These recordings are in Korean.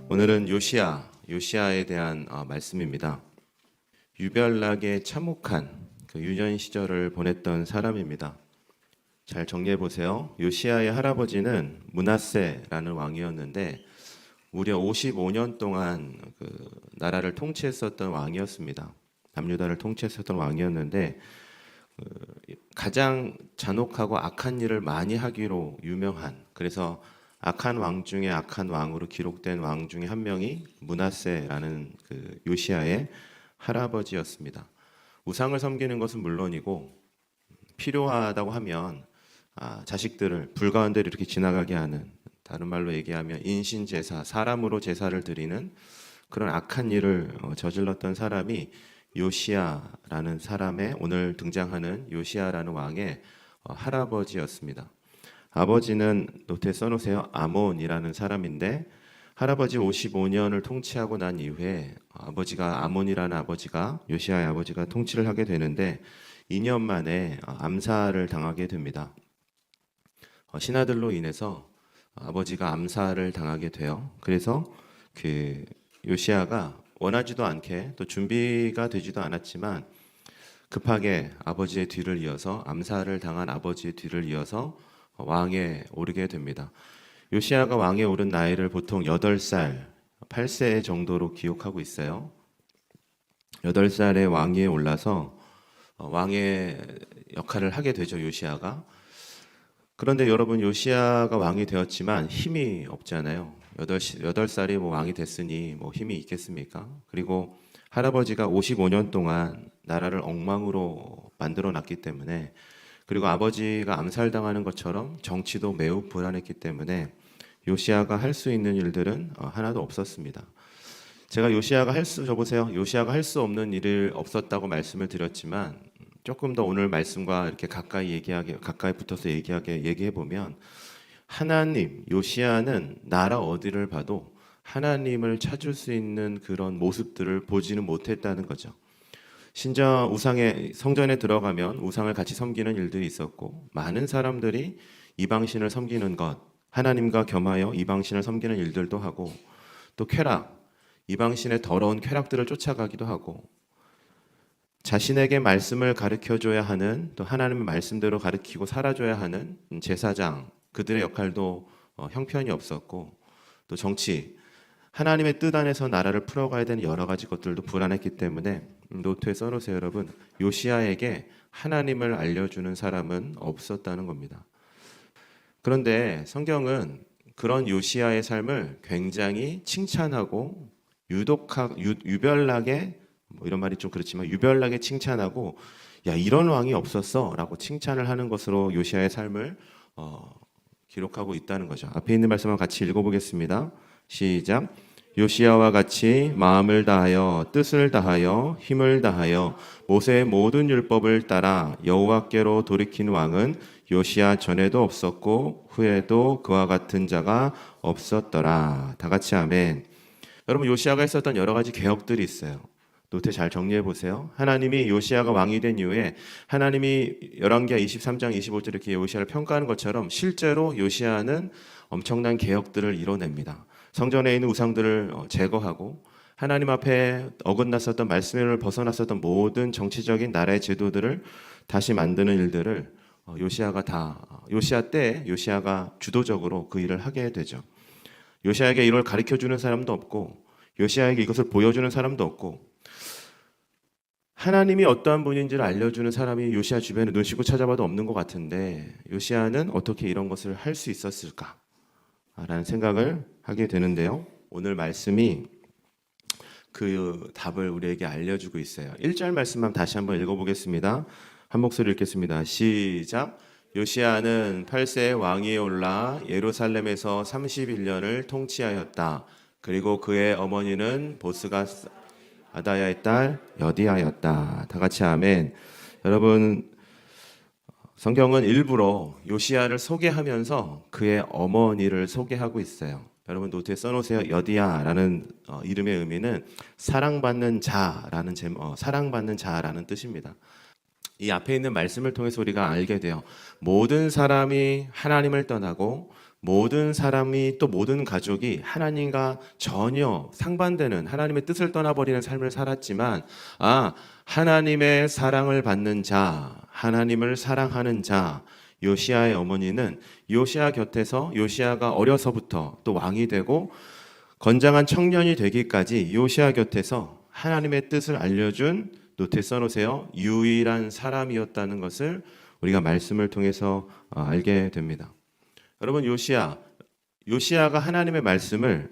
오늘은 요시야에 대한 말씀입니다. 유별나게 참혹한 그 유년 시절을 보냈던 사람입니다. 잘 정리해 보세요. 요시야의 할아버지는 므낫세라는 왕이었는데 무려 55년 동안 그 나라를 통치했었던 왕이었습니다. 남유다를 통치했었던 왕이었는데 가장 잔혹하고 악한 일을 많이 하기로 유명한, 그래서 악한 왕 중에 악한 왕으로 기록된 왕 중에 한 명이 므낫세라는 그 요시야의 할아버지였습니다. 우상을 섬기는 것은 물론이고 필요하다고 하면 자식들을 불 가운데로 이렇게 지나가게 하는, 다른 말로 얘기하면 인신제사, 사람으로 제사를 드리는 그런 악한 일을 저질렀던 사람이 요시야라는 사람의, 오늘 등장하는 요시야라는 왕의 할아버지였습니다. 아버지는 노트에 써놓으세요. 아몬이라는 사람인데 할아버지 55년을 통치하고 난 이후에 아몬이라는 아버지가, 요시야의 아버지가 통치를 하게 되는데 2년 만에 암살을 당하게 됩니다. 신하들로 인해서 아버지가 암살을 당하게 돼요. 그래서 그 요시야가 원하지도 않게, 또 준비가 되지도 않았지만 급하게 아버지의 뒤를 이어서, 암살을 당한 아버지의 뒤를 이어서 왕에 오르게 됩니다. 요시야가 왕에 오른 나이를 보통 8살, 8세 정도로 기억하고 있어요. 8살에 왕위에 올라서 왕의 역할을 하게 되죠, 요시야가. 그런데 여러분, 요시야가 왕이 되었지만 힘이 없잖아요. 8살이 왕이 됐으니 힘이 있겠습니까? 그리고 할아버지가 55년 동안 나라를 엉망으로 만들어 놨기 때문에, 그리고 아버지가 암살당하는 것처럼 정치도 매우 불안했기 때문에 요시야가 할 수 있는 일들은 하나도 없었습니다. 제가 요시야가 할 수 없는 일을 없었다고 말씀을 드렸지만, 조금 더 오늘 말씀과 이렇게 가까이 붙어서 얘기해 보면, 요시야는 나라 어디를 봐도 하나님을 찾을 수 있는 그런 모습들을 보지는 못했다는 거죠. 신전 성전에 들어가면 우상을 같이 섬기는 일들이 있었고, 많은 사람들이 이방신을 섬기는 것, 하나님과 겸하여 이방신을 섬기는 일들도 하고, 또 이방신의 더러운 쾌락들을 쫓아가기도 하고, 자신에게 말씀을 가르쳐줘야 하는, 또 하나님의 말씀대로 가르치고 살아줘야 하는 제사장, 그들의 역할도 형편이 없었고, 또 정치, 하나님의 뜻 안에서 나라를 풀어가야 되는 여러 가지 것들도 불안했기 때문에, 노트에 써놓으세요, 여러분. 요시야에게 하나님을 알려주는 사람은 없었다는 겁니다. 그런데 성경은 그런 요시야의 삶을 굉장히 칭찬하고 유별나게, 이런 말이 좀 그렇지만 유별나게 칭찬하고, 야, 이런 왕이 없었어 라고 칭찬을 하는 것으로 요시야의 삶을 기록하고 있다는 거죠. 앞에 있는 말씀을 같이 읽어보겠습니다. 시작. 요시야와 같이 마음을 다하여 뜻을 다하여 힘을 다하여 모세의 모든 율법을 따라 여호와께로 돌이킨 왕은 요시야 전에도 없었고 후에도 그와 같은 자가 없었더라. 다 같이 아멘. 여러분, 요시야가 했었던 여러 가지 개혁들이 있어요. 노트 잘 정리해 보세요. 하나님이 요시야가 왕이 된 이후에 하나님이 열왕기하 23장 25절 이렇게 요시야를 평가하는 것처럼 실제로 요시야는 엄청난 개혁들을 이뤄냅니다. 성전에 있는 우상들을 제거하고 하나님 앞에 어긋났었던, 말씀을 벗어났었던 모든 정치적인 나라의 제도들을 다시 만드는 일들을 요시야 때 요시야가 주도적으로 그 일을 하게 되죠. 요시야에게 이걸 가르쳐주는 사람도 없고, 요시야에게 이것을 보여주는 사람도 없고, 하나님이 어떠한 분인지를 알려주는 사람이 요시야 주변에 눈 씻고 찾아봐도 없는 것 같은데, 요시야는 어떻게 이런 것을 할 수 있었을까? 라는 생각을 하게 되는데요. 오늘 말씀이 그 답을 우리에게 알려주고 있어요. 1절 말씀만 다시 한번 읽어보겠습니다. 한 목소리 읽겠습니다. 시작. 요시야는 8세에 왕위에 올라 예루살렘에서 31년을 통치하였다. 그리고 그의 어머니는 보스가 아다야의 딸 여디야였다. 다 같이 아멘. 여러분, 성경은 일부러 요시야를 소개하면서 그의 어머니를 소개하고 있어요. 여러분, 노트에 써놓으세요. 여디야라는 이름의 의미는 사랑받는 자라는 뜻입니다. 이 앞에 있는 말씀을 통해서 우리가 알게 돼요. 모든 사람이 하나님을 떠나고 모든 사람이 또 모든 가족이 하나님과 전혀 상반되는 하나님의 뜻을 떠나버리는 삶을 살았지만 하나님의 사랑을 받는 자, 하나님을 사랑하는 자, 요시아의 어머니는 요시아 곁에서 요시아가 어려서부터 또 왕이 되고 건장한 청년이 되기까지 요시아 곁에서 하나님의 뜻을 알려준, 노트에 써놓으세요, 유일한 사람이었다는 것을 우리가 말씀을 통해서 알게 됩니다. 여러분, 요시아가 하나님의 말씀을,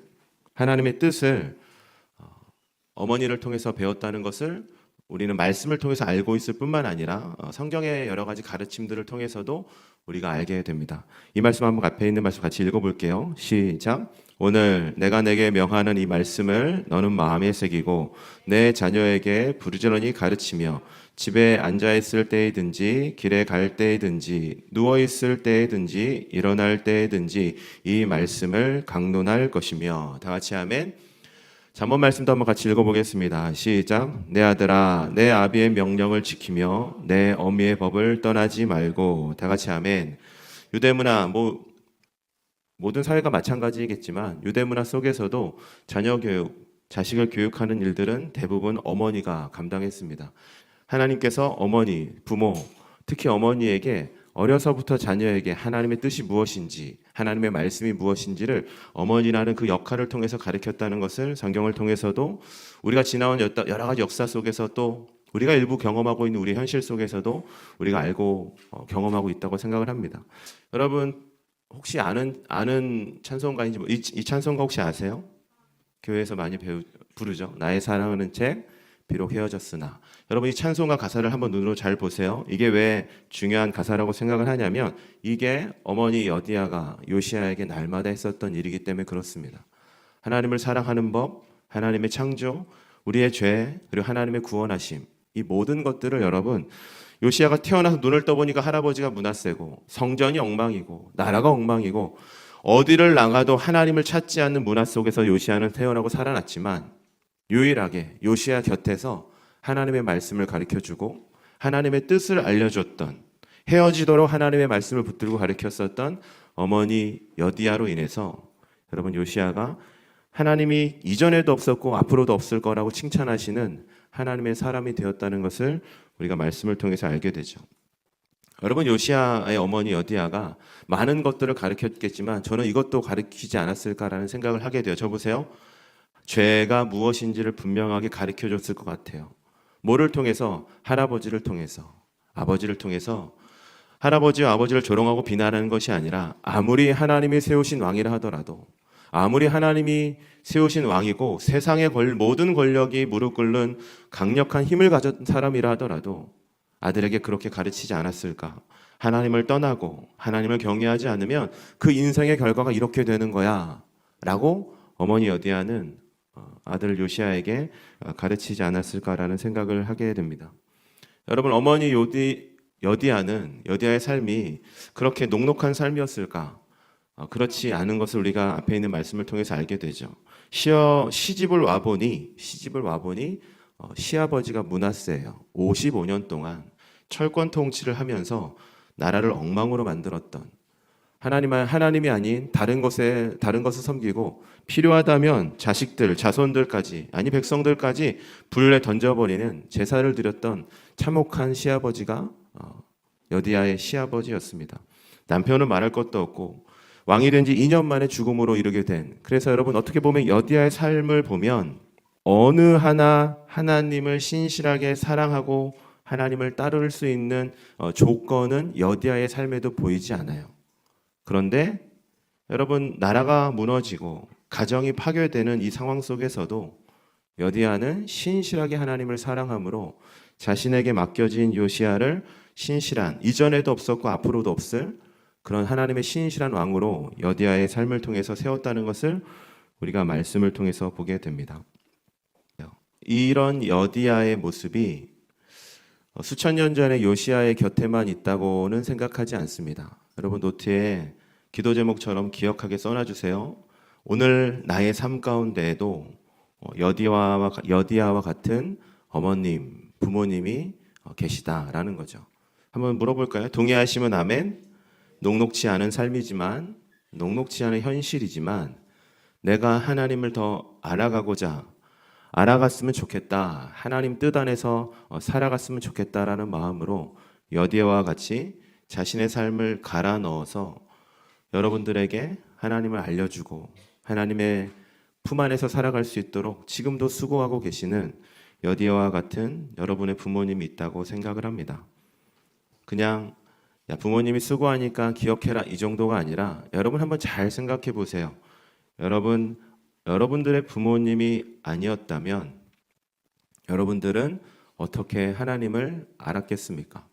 하나님의 뜻을 어머니를 통해서 배웠다는 것을 우리는 말씀을 통해서 알고 있을 뿐만 아니라 성경의 여러 가지 가르침들을 통해서도 우리가 알게 됩니다. 이 말씀 한번 앞에 있는 말씀 같이 읽어볼게요. 시작. 오늘 내가 내게 명하는 이 말씀을 너는 마음에 새기고 내 자녀에게 부르짖으니 가르치며 집에 앉아있을 때이든지 길에 갈 때이든지 누워있을 때이든지 일어날 때이든지 이 말씀을 강론할 것이며. 다 같이 아멘. 잠언 말씀도 한번 같이 읽어보겠습니다. 시작. 내 아들아 내 아비의 명령을 지키며 내 어미의 법을 떠나지 말고. 다 같이 아멘. 유대문화, 모든 사회가 마찬가지겠지만 유대문화 속에서도 자녀 교육, 자식을 교육하는 일들은 대부분 어머니가 감당했습니다. 하나님께서 어머니, 부모, 특히 어머니에게 어려서부터 자녀에게 하나님의 뜻이 무엇인지, 하나님의 말씀이 무엇인지를 어머니라는 그 역할을 통해서 가르쳤다는 것을 성경을 통해서도 우리가 지나온 여러 가지 역사 속에서 또 우리가 일부 경험하고 있는 우리 현실 속에서도 우리가 알고 경험하고 있다고 생각을 합니다. 여러분 혹시 아는 찬송가인지 이 찬송가 혹시 아세요? 교회에서 많이 부르죠. 나의 사랑하는 책 비록 헤어졌으나. 여러분 이 찬송가 가사를 한번 눈으로 잘 보세요. 이게 왜 중요한 가사라고 생각을 하냐면 이게 어머니 여디야가 요시아에게 날마다 했었던 일이기 때문에 그렇습니다. 하나님을 사랑하는 법, 하나님의 창조, 우리의 죄, 그리고 하나님의 구원하심, 이 모든 것들을 여러분 요시아가 태어나서 눈을 떠보니까 할아버지가 므낫세고 성전이 엉망이고 나라가 엉망이고 어디를 나가도 하나님을 찾지 않는 문화 속에서 요시아는 태어나고 살아났지만 유일하게 요시아 곁에서 하나님의 말씀을 가르쳐주고 하나님의 뜻을 알려줬던, 헤어지도록 하나님의 말씀을 붙들고 가르쳤었던 어머니 여디야로 인해서 여러분 요시아가 하나님이 이전에도 없었고 앞으로도 없을 거라고 칭찬하시는 하나님의 사람이 되었다는 것을 우리가 말씀을 통해서 알게 되죠. 여러분 요시아의 어머니 여디야가 많은 것들을 가르쳤겠지만 저는 이것도 가르치지 않았을까라는 생각을 하게 돼요. 저 보세요. 죄가 무엇인지를 분명하게 가르쳐줬을 것 같아요. 뭐를 통해서? 할아버지를 통해서, 아버지를 통해서. 할아버지와 아버지를 조롱하고 비난하는 것이 아니라 아무리 하나님이 세우신 왕이라 하더라도, 아무리 하나님이 세우신 왕이고 세상의 모든 권력이 무릎 꿇는 강력한 힘을 가진 사람이라 하더라도 아들에게 그렇게 가르치지 않았을까? 하나님을 떠나고 하나님을 경외하지 않으면 그 인생의 결과가 이렇게 되는 거야 라고 어머니 여디야는 아들 요시아에게 가르치지 않았을까라는 생각을 하게 됩니다. 여러분 어머니 여디야의 삶이 그렇게 녹록한 삶이었을까? 그렇지 않은 것을 우리가 앞에 있는 말씀을 통해서 알게 되죠. 시집을 와보니 시아버지가 므낫세예요. 55년 동안 철권 통치를 하면서 나라를 엉망으로 만들었던, 하나님이 아닌 다른 것을 섬기고 필요하다면 자식들, 자손들까지, 아니 백성들까지 불에 던져버리는 제사를 드렸던 참혹한 시아버지가 여디야의 시아버지였습니다. 남편은 말할 것도 없고 왕이 된 지 2년 만에 죽음으로 이르게 된, 그래서 여러분 어떻게 보면 여디야의 삶을 보면 어느 하나 하나님을 신실하게 사랑하고 하나님을 따를 수 있는 조건은 여디야의 삶에도 보이지 않아요. 그런데 여러분 나라가 무너지고 가정이 파괴되는 이 상황 속에서도 여디야는 신실하게 하나님을 사랑함으로 자신에게 맡겨진 요시아를 신실한, 이전에도 없었고 앞으로도 없을 그런 하나님의 신실한 왕으로 여디야의 삶을 통해서 세웠다는 것을 우리가 말씀을 통해서 보게 됩니다. 이런 여디야의 모습이 수천 년 전에 요시아의 곁에만 있다고는 생각하지 않습니다. 여러분 노트에 기도 제목처럼 기억하게 써놔주세요. 오늘 나의 삶 가운데에도 여디야와 같은 어머님, 부모님이 계시다라는 거죠. 한번 물어볼까요? 동의하시면 아멘. 녹록지 않은 삶이지만 녹록지 않은 현실이지만 내가 하나님을 더 알아갔으면 좋겠다. 하나님 뜻 안에서 살아갔으면 좋겠다라는 마음으로 여디에와 같이 자신의 삶을 갈아 넣어서 여러분들에게 하나님을 알려주고 하나님의 품 안에서 살아갈 수 있도록 지금도 수고하고 계시는 여디에와 같은 여러분의 부모님이 있다고 생각을 합니다. 그냥 야, 부모님이 수고하니까 기억해라 이 정도가 아니라 여러분 한번 잘 생각해 보세요. 여러분들의 부모님이 아니었다면 여러분들은 어떻게 하나님을 알았겠습니까?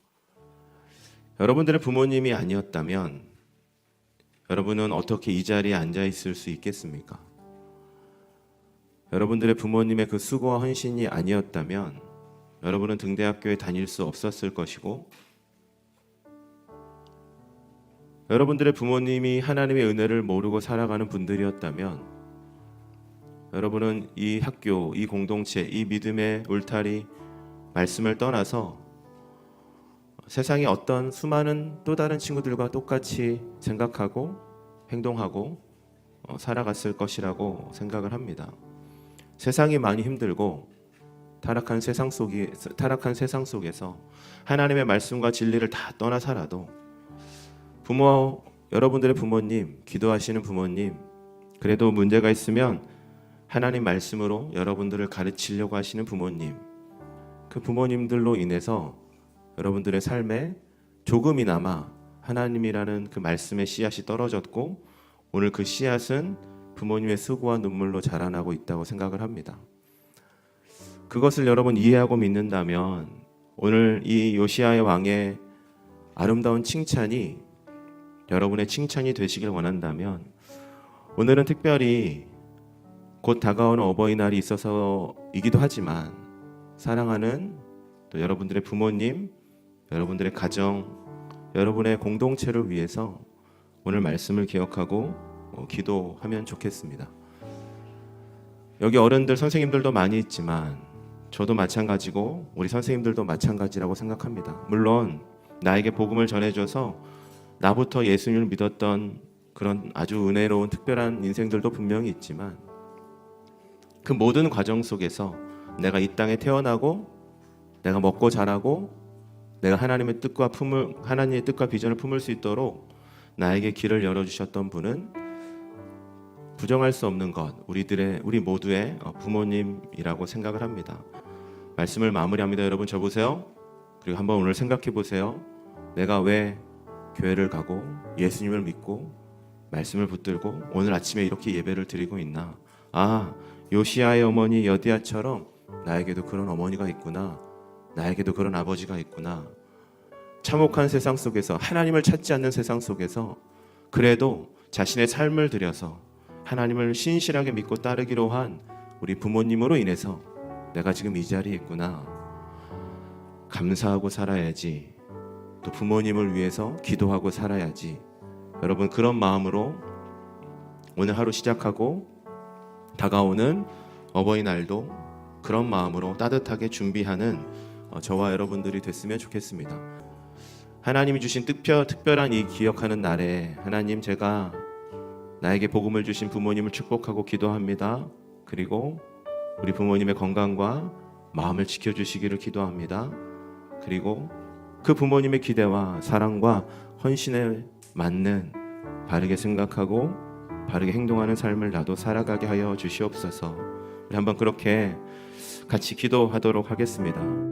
여러분들의 부모님이 아니었다면 여러분은 어떻게 이 자리에 앉아 있을 수 있겠습니까? 여러분들의 부모님의 그 수고와 헌신이 아니었다면 여러분은 등대학교에 다닐 수 없었을 것이고 여러분들의 부모님이 하나님의 은혜를 모르고 살아가는 분들이었다면 여러분은 이 학교, 이 공동체, 이 믿음의 울타리 말씀을 떠나서 세상의 어떤 수많은 또 다른 친구들과 똑같이 생각하고 행동하고 살아갔을 것이라고 생각을 합니다. 세상이 많이 힘들고 타락한 세상 속에서 하나님의 말씀과 진리를 다 떠나 살아도 여러분들의 부모님, 기도하시는 부모님, 그래도 문제가 있으면 하나님 말씀으로 여러분들을 가르치려고 하시는 부모님, 그 부모님들로 인해서 여러분들의 삶에 조금이나마 하나님이라는 그 말씀의 씨앗이 떨어졌고 오늘 그 씨앗은 부모님의 수고와 눈물로 자라나고 있다고 생각을 합니다. 그것을 여러분 이해하고 믿는다면 오늘 이 요시아의 왕의 아름다운 칭찬이 여러분의 칭찬이 되시길 원한다면 오늘은 특별히 곧 다가오는 어버이날이 있어서이기도 하지만 사랑하는 또 여러분들의 부모님, 여러분들의 가정, 여러분의 공동체를 위해서 오늘 말씀을 기억하고 기도하면 좋겠습니다. 여기 어른들, 선생님들도 많이 있지만 저도 마찬가지고 우리 선생님들도 마찬가지라고 생각합니다. 물론 나에게 복음을 전해줘서 나부터 예수님을 믿었던 그런 아주 은혜로운 특별한 인생들도 분명히 있지만 그 모든 과정 속에서 내가 이 땅에 태어나고 내가 먹고 자라고 내가 하나님의 뜻과 비전을 품을 수 있도록 나에게 길을 열어주셨던 분은 부정할 수 없는 것, 우리 모두의 부모님이라고 생각을 합니다. 말씀을 마무리합니다. 여러분 저 보세요. 그리고 한번 오늘 생각해 보세요. 내가 왜 교회를 가고 예수님을 믿고 말씀을 붙들고 오늘 아침에 이렇게 예배를 드리고 있나? 요시아의 어머니 여디아처럼 나에게도 그런 어머니가 있구나. 나에게도 그런 아버지가 있구나. 참혹한 세상 속에서 하나님을 찾지 않는 세상 속에서 그래도 자신의 삶을 들여서 하나님을 신실하게 믿고 따르기로 한 우리 부모님으로 인해서 내가 지금 이 자리에 있구나. 감사하고 살아야지. 또 부모님을 위해서 기도하고 살아야지. 여러분 그런 마음으로 오늘 하루 시작하고 다가오는 어버이날도 그런 마음으로 따뜻하게 준비하는 저와 여러분들이 됐으면 좋겠습니다. 하나님이 주신 특별한 이 기억하는 날에 하나님 제가 나에게 복음을 주신 부모님을 축복하고 기도합니다. 그리고 우리 부모님의 건강과 마음을 지켜주시기를 기도합니다. 그리고 그 부모님의 기대와 사랑과 헌신에 맞는 바르게 생각하고 바르게 행동하는 삶을 나도 살아가게 하여 주시옵소서. 우리 한번 그렇게 같이 기도하도록 하겠습니다.